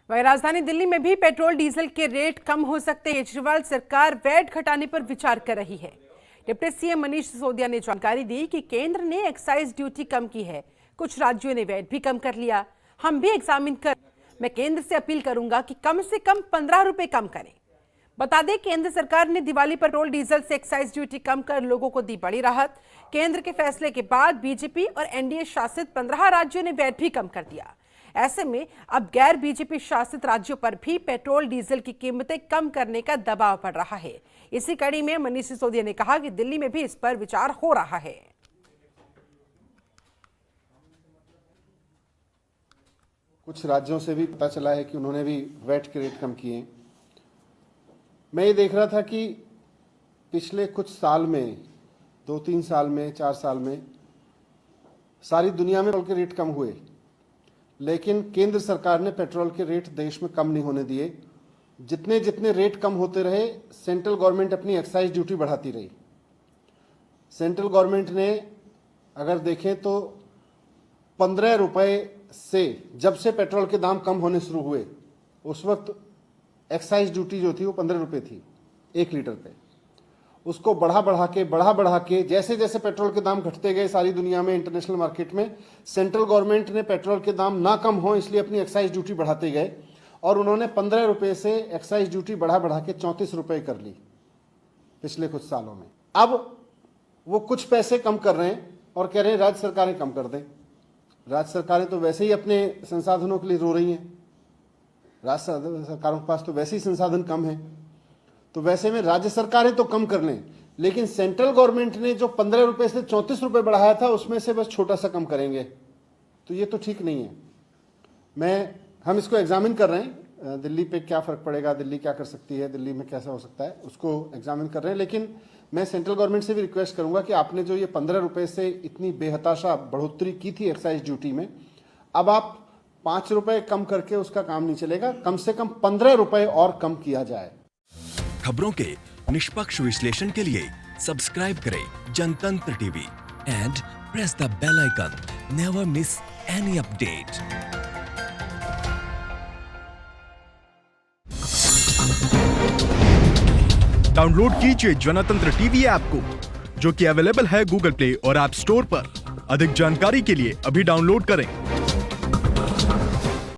वहीं राजधानी दिल्ली में भी पेट्रोल डीजल के रेट कम हो सकते हैं। केजरीवाल सरकार वैट घटाने पर विचार कर रही है। डिप्टी सीएम मनीष सिसोदिया ने जानकारी दी कि केंद्र ने एक्साइज ड्यूटी कम की है, कुछ राज्यों ने वैट भी कम कर लिया। हम भी एग्जामिन कर, मैं केंद्र से अपील करूंगा कि कम से कम 15 रुपए कम करें। बता दें, केंद्र सरकार ने दिवाली पर पेट्रोल डीजल से एक्साइज ड्यूटी कम कर लोगों को दी बड़ी राहत। केंद्र के फैसले के बाद बीजेपी और एनडीए शासित 15 राज्यों ने वैट भी कम कर दिया। ऐसे में अब गैर बीजेपी शासित राज्यों पर भी पेट्रोल डीजल की कीमतें कम करने का दबाव पड़ रहा है। इसी कड़ी में मनीष सिसोदिया ने कहा कि दिल्ली में भी इस पर विचार हो रहा है। कुछ राज्यों से भी पता चला है कि उन्होंने भी वैट के रेट कम किए। मैं ये देख रहा था कि पिछले कुछ साल में, 2-3 साल में, 4 साल में सारी दुनिया में पेट्रोल के रेट कम हुए, लेकिन केंद्र सरकार ने पेट्रोल के रेट देश में कम नहीं होने दिए। जितने जितने रेट कम होते रहे, सेंट्रल गवर्नमेंट अपनी एक्साइज ड्यूटी बढ़ाती रही। सेंट्रल गवर्नमेंट ने अगर देखें तो 15 रुपए से, जब से पेट्रोल के दाम कम होने शुरू हुए, उस वक्त एक्साइज ड्यूटी जो थी वो 15 रुपए थी 1 लीटर पे। उसको बढ़ा बढ़ा के जैसे जैसे पेट्रोल के दाम घटते गए सारी दुनिया में, इंटरनेशनल मार्केट में, सेंट्रल गवर्नमेंट ने पेट्रोल के दाम ना कम हो इसलिए अपनी एक्साइज ड्यूटी बढ़ाते गए और उन्होंने 15 रुपए से एक्साइज ड्यूटी बढ़ा के 34 रुपए कर ली पिछले कुछ सालों में। अब वो कुछ पैसे कम कर रहे हैं और कह रहे हैं राज्य सरकारें कम कर दें। राज्य सरकारें तो वैसे ही अपने संसाधनों के लिए रो रही हैं। राज्य सरकारों के पास तो वैसे ही संसाधन कम है, तो वैसे में राज्य सरकारें तो कम कर लें, लेकिन सेंट्रल गवर्नमेंट ने जो 15 रुपए से 34 रुपए बढ़ाया था उसमें से बस छोटा सा कम करेंगे, तो ये तो ठीक नहीं है। हम इसको एग्जामिन कर रहे हैं, दिल्ली पे क्या फर्क पड़ेगा, दिल्ली क्या कर सकती है, दिल्ली में कैसा हो सकता है, उसको एग्जामिन कर रहे हैं। लेकिन मैं सेंट्रल गवर्नमेंट से भी रिक्वेस्ट करूंगा कि आपने जो ये 15 रुपए से इतनी बेहताशा बढ़ोतरी की थी एक्साइज ड्यूटी में, अब आप 5 रुपए कम करके उसका काम नहीं चलेगा, कम से कम 15 रुपए और कम किया जाए। खबरों के निष्पक्ष विश्लेषण के लिए सब्सक्राइब करें Jantantra TV and press the bell icon. Never miss any update. Download कीजिए जनतंत्र टीवी ऐप को, जो कि अवेलेबल है गूगल प्ले और ऐप स्टोर पर। अधिक जानकारी के लिए अभी डाउनलोड करें।